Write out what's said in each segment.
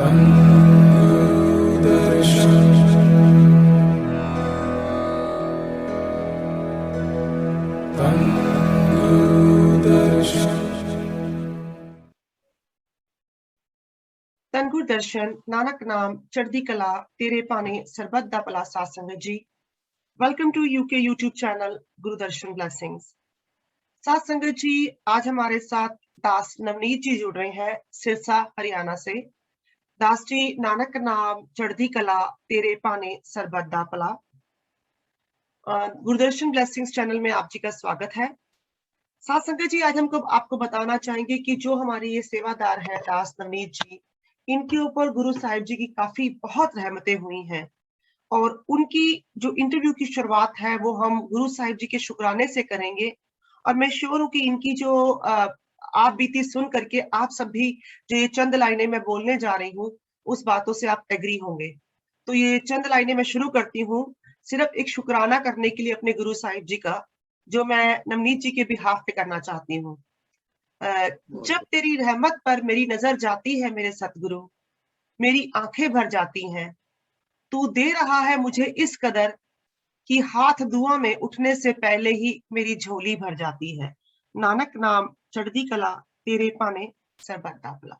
ਧੰਨ ਗੁਰੂ ਦਰਸ਼ਨ ਨਾਨਕ ਨਾਮ ਚੜ੍ਹਦੀ ਕਲਾ तेरे पाने सरबत दा भला साध संगत जी। Welcome to UK YouTube channel Guru Darshan blessings. साध संगत जी, आज हमारे साथ दास नवनीत जी जुड़ रहे हैं सिरसा हरियाणा से। दास जी, नानक नाम चढ़ती कला तेरे पाने सरबत दा भला। गुरुदर्शन ब्लेसिंग्स चैनल में आप जी का स्वागत है। साध संगत जी, आज हमको आपको बताना चाहेंगे कि जो हमारे ये सेवादार है दास नवनीत जी, इनके ऊपर गुरु साहिब जी की काफी बहुत रहमतें हुई हैं और उनकी जो इंटरव्यू की शुरुआत है वो हम गुरु साहिब जी के शुक्राने से करेंगे। और मैं श्योर हूं कि इनकी जो आप बीती सुन करके आप सब भी जो ये चंद लाइनें मैं बोलने जा रही हूँ उस बातों से आप एग्री होंगे। तो ये चंद लाइनें मैं शुरू करती हूँ सिर्फ एक शुक्राना करने के लिए अपने गुरु साहिब जी का, जो मैं नवनीत जी के बिहाफ पे करना चाहती हूँ। जब तेरी रहमत पर मेरी नजर जाती है मेरे सतगुरु, मेरी आंखें भर जाती हैं। तू दे रहा है मुझे इस कदर कि हाथ दुआ में उठने से पहले ही मेरी झोली भर जाती है। नानक नाम चढ़ती कला तेरे पाने सरबत दा भला।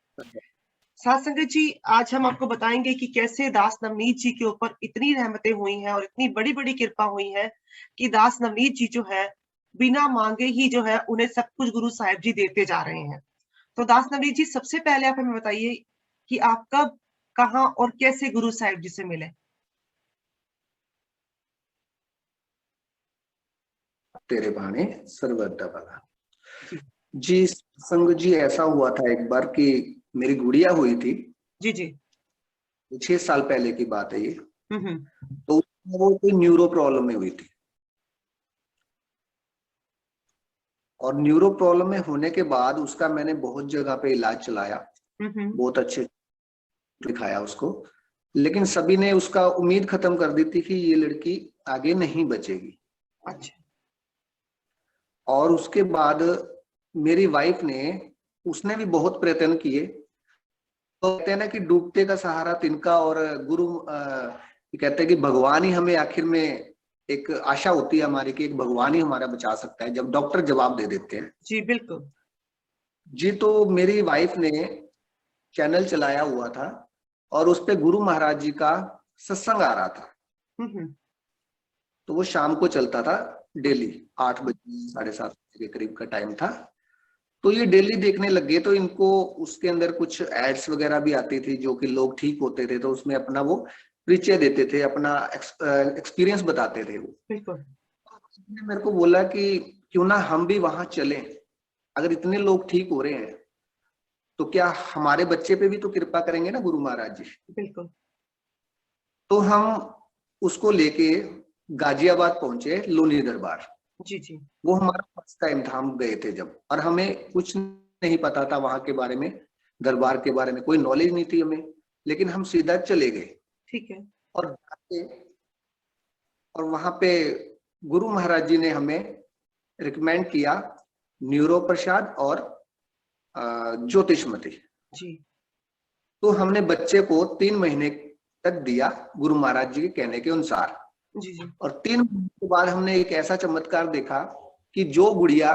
साध संगत जी, आज हम आपको बताएंगे कि कैसे दास नवनीत जी के ऊपर इतनी रहमतें हुई हैं और इतनी बड़ी बड़ी कृपा हुई है कि दास नवनीत जी जो है बिना मांगे ही जो है उन्हें सब कुछ गुरु साहिब जी देते जा रहे हैं। तो दास नवनीत जी, सबसे पहले आप हमें बताइए कि आप कब, कहां और कैसे गुरु साहिब जी से मिले। तेरे भाने सरबत दा भला जी। संग जी, ऐसा हुआ था एक बार कि मेरी गुड़िया हुई थी जी जी। 6 साल पहले की बात है ये। तो वो कोई न्यूरो प्रॉब्लम में हुई थी और न्यूरो प्रॉब्लम में होने के बाद उसका मैंने बहुत जगह पे इलाज चलाया, बहुत अच्छे दिखाया उसको, लेकिन सभी ने उसका उम्मीद खत्म कर दी थी कि ये लड़की आगे नहीं बचेगी। अच्छा। और उसके बाद मेरी वाइफ ने, उसने भी बहुत प्रयत्न किए। तो कहते हैं ना कि डूबते का सहारा तिनका, और गुरु कहते हैं कि भगवान ही हमें आखिर में, एक आशा होती है हमारी कि एक भगवान ही हमारा बचा सकता है जब डॉक्टर जवाब दे देते हैं। जी बिल्कुल जी। तो मेरी वाइफ ने चैनल चलाया हुआ था और उस पे गुरु महाराज जी का सत्संग आ रहा था। तो वो शाम को चलता था डेली, 8 बजे 7:30 बजे के करीब का टाइम था। तो ये डेली देखने लग गए। तो इनको उसके अंदर कुछ एड्स वगैरह भी आती थी जो कि लोग ठीक होते थे, तो उसमें अपना वो परिचय देते थे, अपना एक्सपीरियंस बताते थे वो। उसने मेरे को बोला कि क्यों ना हम भी वहां चलें, अगर इतने लोग ठीक हो रहे हैं तो क्या हमारे बच्चे पे भी तो कृपा करेंगे ना गुरु महाराज जी। बिल्कुल। तो हम उसको लेके गाजियाबाद पहुंचे, लोनी दरबार। जी जी। वो हमारा फर्स्ट टाइम था, हम गए थे जब, और हमें कुछ नहीं पता था वहां के बारे में, दरबार के बारे में कोई नॉलेज नहीं थी हमें, लेकिन हम सीधा चले गए। ठीक है। और वहां पे गुरु महाराज जी ने हमें रिकमेंड किया न्यूरो प्रसाद और ज्योतिषमती जी। तो हमने बच्चे को 3 महीने तक दिया गुरु महाराज जी के कहने के अनुसार। जी जी। और 3 महीने के बाद हमने एक ऐसा चमत्कार देखा कि जो गुड़िया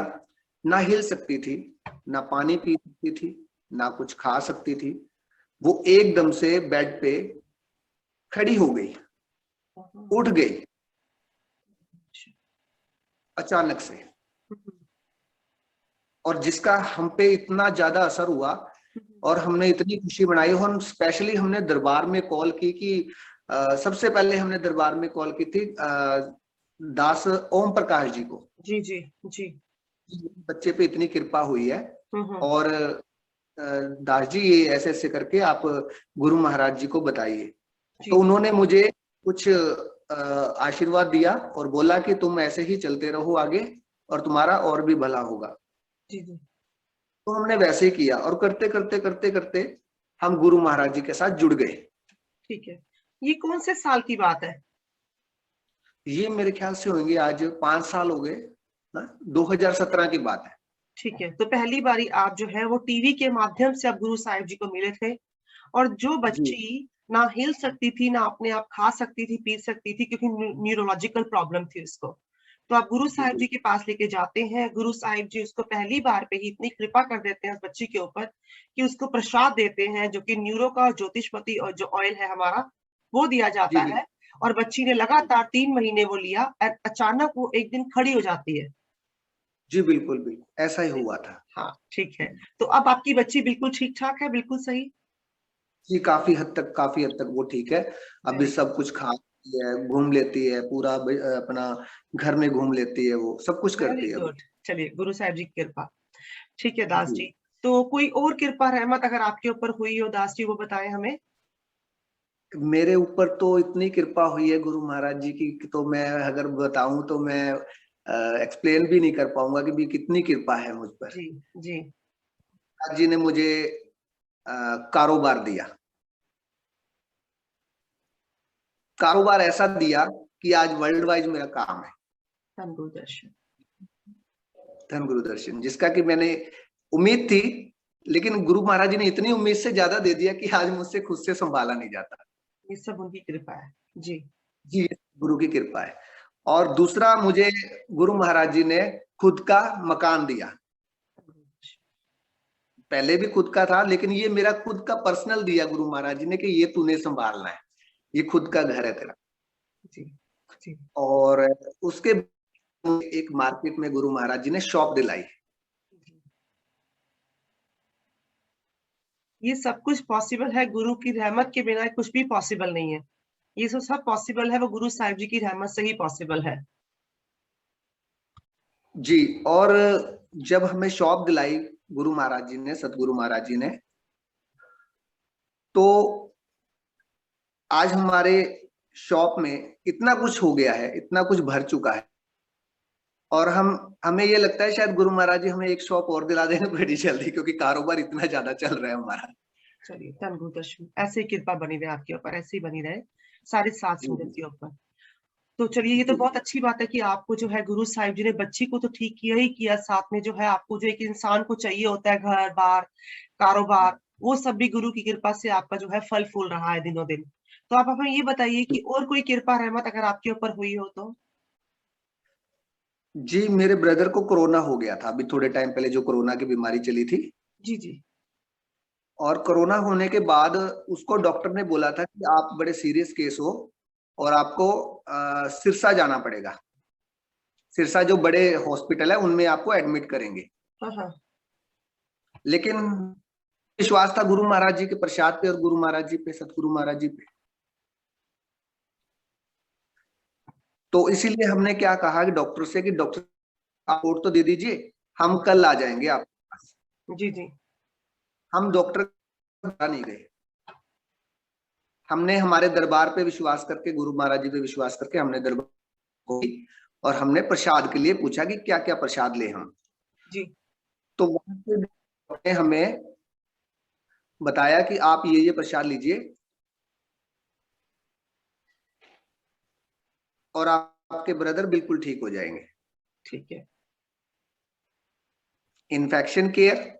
ना हिल सकती थी, ना पानी पी सकती थी, ना कुछ खा सकती थी, वो एकदम से बेड पे खड़ी हो गई, उठ गई अचानक से। और जिसका हम पे इतना ज्यादा असर हुआ और हमने इतनी खुशी बनाई। हम स्पेशली हमने दरबार में कॉल की कि सबसे पहले हमने दरबार में कॉल की थी दास ओम प्रकाश जी को। जी जी जी। बच्चे पे इतनी कृपा हुई है और दास जी ये ऐसे ऐसे करके आप गुरु महाराज जी को बताइए। तो उन्होंने मुझे कुछ आशीर्वाद दिया और बोला कि तुम ऐसे ही चलते रहो आगे और तुम्हारा और भी भला होगा। जी जी। तो हमने वैसे ही किया और करते करते करते करते हम गुरु महाराज जी के साथ जुड़ गए। ठीक है। ये कौन से साल की बात है? ये मेरे ख्याल से होंगे आज 5 साल हो गए, 2017 की बात है। ठीक है। तो पहली बारी आप जो है वो टीवी के माध्यम से आप गुरु साहिब जी को मिले थे और जो बच्ची ना हिल सकती थी, ना अपने आप खा सकती थी, पी सकती थी, क्योंकि न्यूरोलॉजिकल प्रॉब्लम थी उसको, तो आप गुरु साहिब जी के पास लेके जाते हैं। गुरु साहिब जी उसको पहली बार पे ही इतनी कृपा कर देते हैं उस बच्ची के ऊपर कि उसको प्रसाद देते हैं, जो कि न्यूरो का ज्योतिषपति और जो ऑयल है हमारा वो दिया जाता है। और बच्ची ने लगातार 3 महीने वो लिया, अचानक वो एक दिन खड़ी हो जाती है। जी बिल्कुल बिल्कुल ऐसा ही हुआ था। हाँ ठीक है, तो अब आपकी बच्ची बिल्कुल ठीक ठाक है, बिल्कुल सही। जी काफी हद तक वो ठीक है। अभी सब कुछ खा लेती है, घूम लेती है, पूरा अपना घर में घूम लेती है, वो सब कुछ करती वेरी है अभी। गुड। चलिए, गुरु साहिब जी की कृपा। ठीक है दास जी, तो कोई और कृपा रहमत अगर आपके ऊपर हुई हो दास जी, वो बताएं हमें। मेरे ऊपर तो इतनी कृपा हुई है गुरु महाराज जी की कि तो मैं अगर बताऊं तो मैं एक्सप्लेन भी नहीं कर पाऊंगा कि भी कितनी कृपा है मुझ पर। जी जी। महाराज जी ने मुझे कारोबार दिया, कारोबार ऐसा दिया कि आज वर्ल्ड वाइज मेरा काम है। धन गुरु दर्शन। धन गुरु दर्शन, जिसका कि मैंने उम्मीद थी, लेकिन गुरु महाराज जी ने इतनी उम्मीद से ज्यादा दे दिया कि आज मुझसे खुद से संभाला नहीं जाता। ये सब उनकी कृपा है जी। जी, गुरु की कृपा है। और दूसरा, मुझे गुरु महाराज जी ने खुद का मकान दिया। पहले भी खुद का था, लेकिन ये मेरा खुद का पर्सनल दिया गुरु महाराज जी ने कि ये तूने संभालना है, ये खुद का घर है तेरा। जी जी। और उसके एक मार्केट में गुरु महाराज जी ने शॉप दिलाई। ये सब कुछ पॉसिबल है, गुरु की रहमत के बिना कुछ भी पॉसिबल नहीं है। ये जो सब पॉसिबल है वो गुरु साहिब जी की रहमत से ही पॉसिबल है। जी, और जब हमें शॉप दिलाई गुरु महाराज जी ने, सतगुरु महाराज जी ने, तो आज हमारे शॉप में इतना कुछ हो गया है, इतना कुछ भर चुका है, और हमें ये लगता है शायद गुरु महाराज जी हमें एक शॉप और दिला देंगे बड़ी जल्दी, क्योंकि कारोबार इतना ज्यादा चल रहा है हमारा। चलिए, धन गुरु दर्शन, ऐसे ही कृपा बनी रहे आपके ऊपर, ऐसे ही बनी रहे सारी सात संगत के ऊपर। तो चलिए, ये तो बहुत अच्छी बात है कि आपको जो है गुरु साहिब जी ने बच्ची को तो ठीक किया ही किया, साथ में जो है आपको जो एक इंसान को चाहिए होता है, घर बार कारोबार, वो सब भी गुरु की कृपा से आपका जो है फल फूल रहा है दिनों दिन। तो आप हमें ये बताइए कि और कोई कृपा रहमत अगर आपके ऊपर हुई हो तो। जी, मेरे ब्रदर को कोरोना हो गया था अभी थोड़े टाइम पहले, जो कोरोना की बीमारी चली थी। जी जी। और कोरोना होने के बाद उसको डॉक्टर ने बोला था कि आप बड़े सीरियस केस हो और आपको सिरसा जाना पड़ेगा। सिरसा जो बड़े हॉस्पिटल है उनमें आपको एडमिट करेंगे। हाँ हाँ। लेकिन विश्वास था गुरु महाराज जी के प्रसाद पे और गुरु महाराज जी पे, सतगुरु महाराज जी पे। तो इसीलिए हमने क्या कहा कि डॉक्टर से कि डॉक्टर आप रिपोर्ट तो दे दीजिए, हम कल आ जाएंगे आपके पास। जी जी। हम डॉक्टर नहीं गए, हमने हमारे दरबार पे विश्वास करके, गुरु महाराज जी पे विश्वास करके हमने दरबार को, और हमने प्रसाद के लिए पूछा कि क्या क्या प्रसाद ले हम। जी। तो वहां पे हमें बताया कि आप ये प्रसाद लीजिए और आपके ब्रदर बिल्कुल ठीक हो जाएंगे। ठीक है। इन्फेक्शन केयर,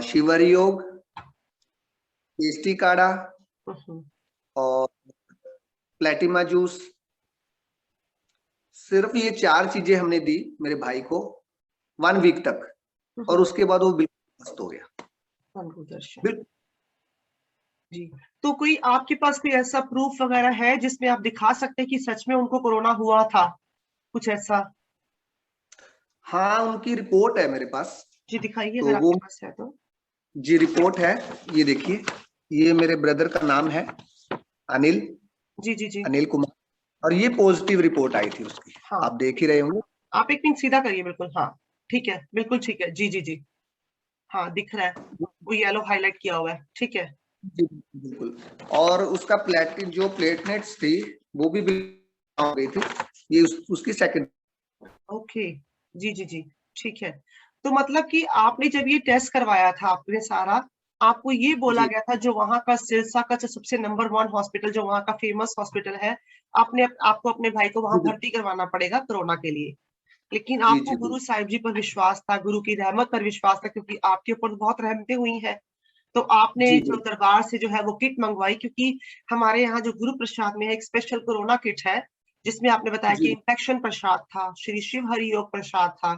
शिवर योग, टेस्टी काढ़ा और प्लेटिमा जूस, सिर्फ ये 4 चीजें हमने दी मेरे भाई को 1 वीक तक, और उसके बाद वो बिल्कुल मस्त हो गया। बिल्कुल। जी, तो कोई आपके पास कोई ऐसा प्रूफ वगैरह है जिसमें आप दिखा सकते हैं कि सच में उनको कोरोना हुआ था, कुछ ऐसा? हाँ, उनकी रिपोर्ट है मेरे पास। जी दिखाइए तो अगर वो, आपके पास है तो। जी रिपोर्ट है, ये देखिए, ये मेरे ब्रदर का नाम है अनिल, जी जी जी। अनिल कुमार, और ये पॉजिटिव रिपोर्ट आई थी उसकी। हाँ, आप देख ही रहे होंगे। आप एक मिनट सीधा करिए, बिल्कुल, हाँ ठीक है, बिल्कुल ठीक है, जी जी जी। हाँ दिख रहा है, वो येलो हाईलाइट किया हुआ है, ठीक है। जी बिल्कुल। और उसका जो प्लेटलेट्स थी वो भी हो गई थी, ये उसकी सेकंड। ओके, जी जी जी, ठीक है। तो मतलब कि आपने जब ये टेस्ट करवाया था आपने सारा, आपको ये बोला जी गया था जो वहां का सिरसा का जो सबसे नंबर 1 हॉस्पिटल, जो वहां का फेमस हॉस्पिटल है, आपको अपने भाई को वहां जी भर्ती करवाना पड़ेगा कोरोना के लिए। लेकिन जी आपको जी गुरु साहिब जी पर विश्वास था, गुरु की रहमत पर विश्वास था, क्योंकि आपके ऊपर बहुत रहमतें हुई हैं। तो आपने जी जो जी दरबार से जो है वो किट मंगवाई, क्योंकि हमारे यहाँ जो गुरु प्रसाद में है एक स्पेशल कोरोना किट है, जिसमें आपने बताया कि जी इन्फेक्शन प्रसाद था, श्री शिव हरि योग प्रसाद था,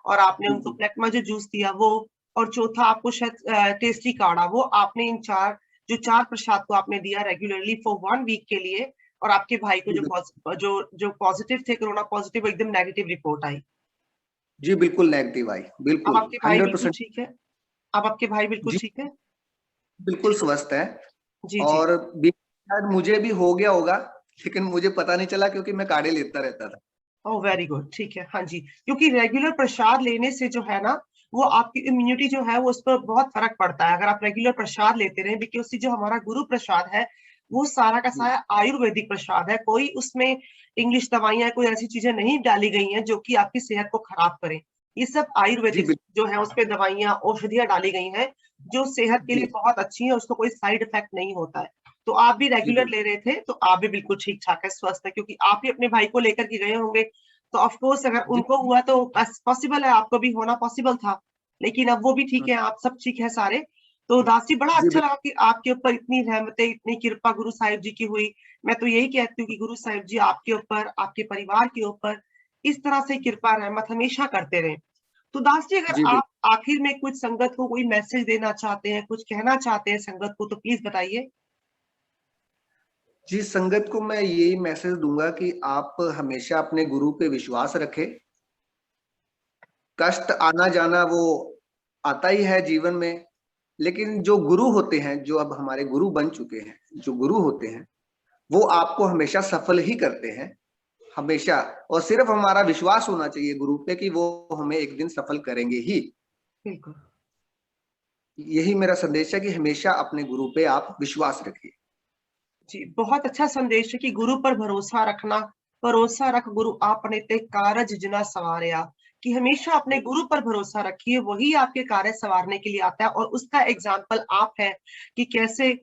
और आपने जी उनको जी प्लेकमा जो जूस दिया वो, और चौथा आपको शायद टेस्टी काढ़ा, वो आपने इन चार प्रसाद को आपने दिया रेगुलरली फॉर 1 वीक के लिए। और आपके भाई को जी जो पॉजिटिव थे, कोरोना पॉजिटिव, एकदम नेगेटिव रिपोर्ट आई। जी, बिल्कुल नेगेटिव आई, अब बिल्कुल आपके भाई बिल्कुल 100%। ठीक है? अब आपके भाई बिल्कुल जी ठीक है? बिल्कुल ठीक है। स्वस्थ है। जी जी। और शायद मुझे भी हो गया होगा, लेकिन मुझे पता नहीं चला क्योंकि मैं काढ़े लेता रहता था। ओह वेरी गुड, ठीक है, हाँ जी। क्योंकि रेगुलर प्रसाद लेने से जो है ना, वो आपकी इम्यूनिटी जो है वो उस पर बहुत फर्क पड़ता है, अगर आप रेगुलर प्रसाद लेते रहे, बिकॉज जो हमारा गुरु प्रसाद है वो सारा का जी सारा आयुर्वेदिक प्रसाद है, कोई उसमें इंग्लिश दवाइयां, कोई ऐसी चीजें नहीं डाली गई हैं जो कि आपकी सेहत को खराब करें। ये सब जी आयुर्वेदिक जो है उसपे दवाइयां, औषधियां डाली गई हैं जो सेहत के जी लिए बहुत अच्छी है, उसको कोई साइड इफेक्ट नहीं होता है। तो आप भी जी रेगुलर बिल्कुल ले रहे थे, तो आप भी बिल्कुल ठीक ठाक है, स्वस्थ है, क्योंकि आप ही अपने भाई को लेकर के गए होंगे, तो ऑफ कोर्स अगर जी उनको हुआ तो पॉसिबल है आपको भी होना पॉसिबल था। लेकिन अब वो भी ठीक है, आप सब ठीक है सारे। तो दास जी, बड़ा जी अच्छा लगा कि आपके ऊपर इतनी रहमतें, इतनी कृपा गुरु साहिब जी की हुई। मैं तो यही कहती हूँ कि गुरु साहिब जी आपके ऊपर, आपके परिवार के ऊपर इस तरह से कृपा रहमत हमेशा करते रहे। तो दास जी, अगर जी बिल्कुल। आप आखिर में कुछ संगत को कोई मैसेज देना चाहते हैं, कुछ कहना चाहते हैं संगत को, तो प्लीज बताइए। जी, संगत को मैं यही मैसेज दूंगा कि आप हमेशा अपने गुरु पे विश्वास रखें। कष्ट आना जाना वो आता ही है जीवन में, लेकिन जो गुरु होते हैं, जो अब हमारे गुरु बन चुके हैं, जो गुरु होते हैं, वो आपको हमेशा सफल ही करते हैं, हमेशा। और सिर्फ हमारा विश्वास होना चाहिए गुरु पे कि वो हमें एक दिन सफल करेंगे ही। बिल्कुल। यही मेरा संदेश है कि हमेशा अपने गुरु पे आप विश्वास रखिए। जी, बहुत अच्छा संदेश है कि गुरु पर भरोसा रखना, भरोसा रख गुरु आपने ते कारज जिना सवारया, कि हमेशा अपने गुरु पर भरोसा रखिए, वही आपके कार्य सवारने के लिए आता है। और उसका एग्जाम्पल आप है कि कैसे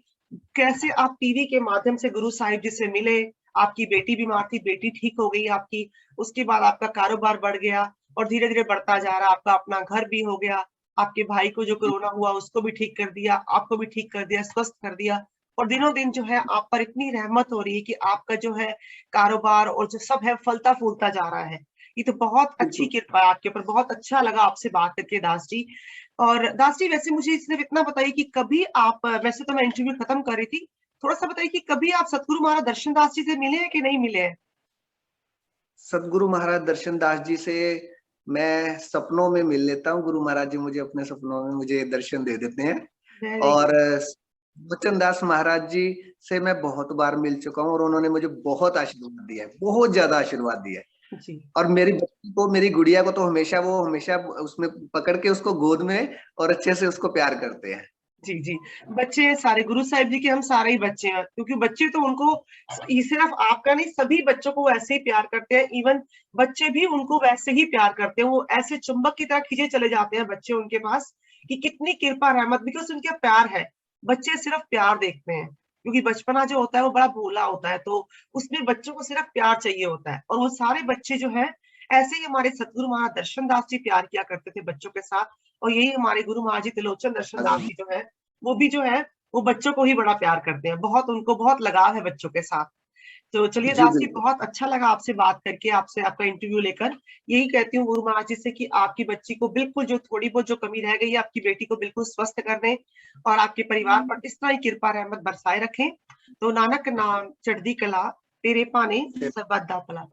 कैसे आप टीवी के माध्यम से गुरु साहिब जी से मिले, आपकी बेटी बीमार थी, बेटी ठीक हो गई आपकी, उसके बाद आपका कारोबार बढ़ गया, और धीरे धीरे बढ़ता जा रहा, आपका अपना घर भी हो गया, आपके भाई को जो कोरोना हुआ उसको भी ठीक कर दिया, आपको भी ठीक कर दिया, स्वस्थ कर दिया। और दिनों दिन जो है आप पर इतनी रहमत हो रही है कि आपका जो है कारोबार और जो सब है फलता फूलता जा रहा है। ये तो बहुत अच्छी बिल्कुल। कृपा है आपके ऊपर। बहुत अच्छा लगा आपसे बात करके दास जी। और दास जी, वैसे मुझे सिर्फ इतना बताइए कि कभी आप, वैसे तो मैं इंटरव्यू खत्म कर रही थी, थोड़ा सा बताइए कि कभी आप सतगुरु महाराज दर्शन दास जी से मिले हैं कि नहीं मिले हैं? सदगुरु महाराज दर्शन दास जी से मैं सपनों में मिल लेता हूँ। गुरु महाराज जी मुझे अपने सपनों में मुझे दर्शन दे देते हैं। वेरी और गुड। वचन दास महाराज जी से मैं बहुत बार मिल चुका हूँ और उन्होंने मुझे बहुत आशीर्वाद दिया है, बहुत ज्यादा आशीर्वाद दिया है। जी और मेरी बच्ची को, मेरी गुड़िया को तो हमेशा वो हमेशा उसमें पकड़ के उसको गोद में और अच्छे से उसको प्यार करते हैं। जी जी। बच्चे सारे गुरु साहिब जी के, हम सारे ही बच्चे हैं, क्योंकि बच्चे तो उनको, ये सिर्फ आपका नहीं, सभी बच्चों को वैसे ही प्यार करते हैं। इवन बच्चे भी उनको वैसे ही प्यार करते हैं, वो ऐसे चुंबक की तरह खींचे चले जाते हैं बच्चे उनके पास, कि कितनी कृपा रहमत, बिकॉज उनका प्यार है। बच्चे सिर्फ प्यार देखते हैं, क्योंकि बचपना जो होता है वो बड़ा भोला होता है, तो उसमें बच्चों को सिर्फ प्यार चाहिए होता है। और वो सारे बच्चे जो है, ऐसे ही हमारे सतगुरु महाराज दर्शन दास जी प्यार किया करते थे बच्चों के साथ। और यही हमारे गुरु महाराज जी त्रिलोचन दर्शन दास जी जो है, वो भी जो है वो बच्चों को ही बड़ा प्यार करते हैं, बहुत उनको बहुत लगाव है बच्चों के साथ। तो चलिए जी दास जी, बिल्कुल। बहुत अच्छा लगा आपसे बात करके, आपसे आपका इंटरव्यू लेकर। यही कहती हूँ गुरु महाराज जी से कि आपकी बच्ची को बिल्कुल, जो थोड़ी बहुत जो कमी रह गई है, आपकी बेटी को बिल्कुल स्वस्थ कर दें, और आपके परिवार पर इस तरह ही कृपा रहमत बरसाए रखें। तो नानक नाम चढ़दी कला, तेरे पाने सबदा भला।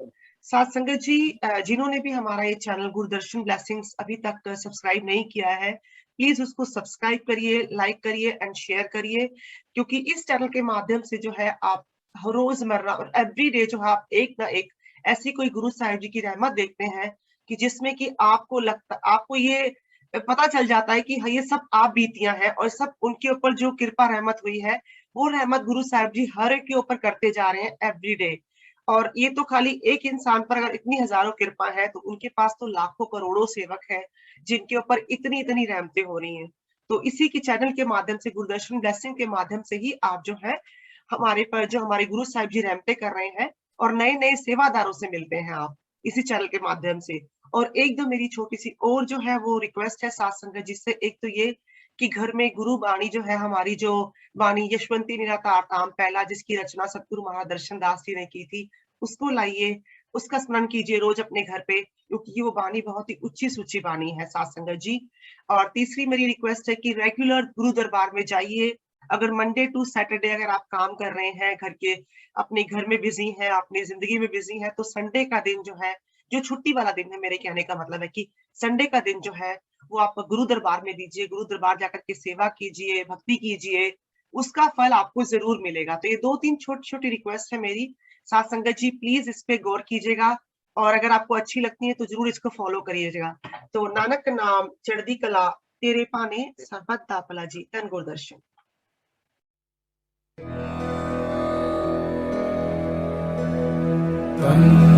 साथ संगत जी, जिन्होंने भी हमारा ये चैनल गुरुदर्शन ब्लेसिंग्स अभी तक सब्सक्राइब नहीं किया है, प्लीज उसको सब्सक्राइब करिए, लाइक करिए एंड शेयर करिए, क्योंकि इस चैनल के माध्यम से जो है आप रोजमर्रा और एवरी डे जो है आप एक ना एक ऐसी कोई गुरु साहिब जी की रहमत देखते हैं, कि जिसमें कि आपको लगता, आपको ये पता चल जाता है कि हाँ, ये सब आप बीतियां हैं, और सब उनके ऊपर जो कृपा रहमत हुई है, वो रहमत गुरु साहिब जी हर एक के ऊपर करते जा रहे हैं एवरी डे। और ये तो खाली एक इंसान पर अगर इतनी हजारों कृपा है, तो उनके पास तो लाखों करोड़ों सेवक हैं जिनके ऊपर इतनी इतनी रहमतें हो रही हैं। तो इसी के चैनल के माध्यम से, गुरुदर्शन ब्लेसिंग के माध्यम से ही आप जो है हमारे पर, जो हमारे गुरु साहिब जी रहमतें कर रहे हैं, और नए नए सेवादारों से मिलते हैं आप इसी चैनल के माध्यम से। और एक दो मेरी छोटी सी और जो है वो रिक्वेस्ट है साथ संगत जी से, एक तो ये कि घर में गुरु बाणी जो है, हमारी जो बाणी यशवंती निराकार ताम पहला, जिसकी रचना सतगुरु महादर्शन दास जी ने की थी, उसको लाइए, उसका स्मरण कीजिए रोज अपने घर पे, क्योंकि वो बाणी बहुत ही ऊंची सूची बाणी है साथ संगत जी। और तीसरी मेरी रिक्वेस्ट है कि रेगुलर गुरु दरबार में जाइए। अगर मंडे टू सैटरडे अगर आप काम कर रहे हैं, घर के अपने घर में बिजी हैं, अपनी जिंदगी में बिजी हैं, तो संडे का दिन जो है, जो छुट्टी वाला दिन है, मेरे कहने का मतलब है कि संडे का दिन जो है वो आप गुरु दरबार में दीजिए, गुरु दरबार जाकर के सेवा कीजिए, भक्ति कीजिए, उसका फल आपको जरूर मिलेगा। तो ये 2-3 छोटी-छोटी रिक्वेस्ट है मेरी। साथ संगत जी प्लीज इस पे गौर कीजिएगा, और अगर आपको अच्छी लगती है तो जरूर इसको फॉलो करिएगा। तो नानक नाम चढ़दी कला तेरे पाने सरबत दा भला जी। धन गुरदर्शन। Thank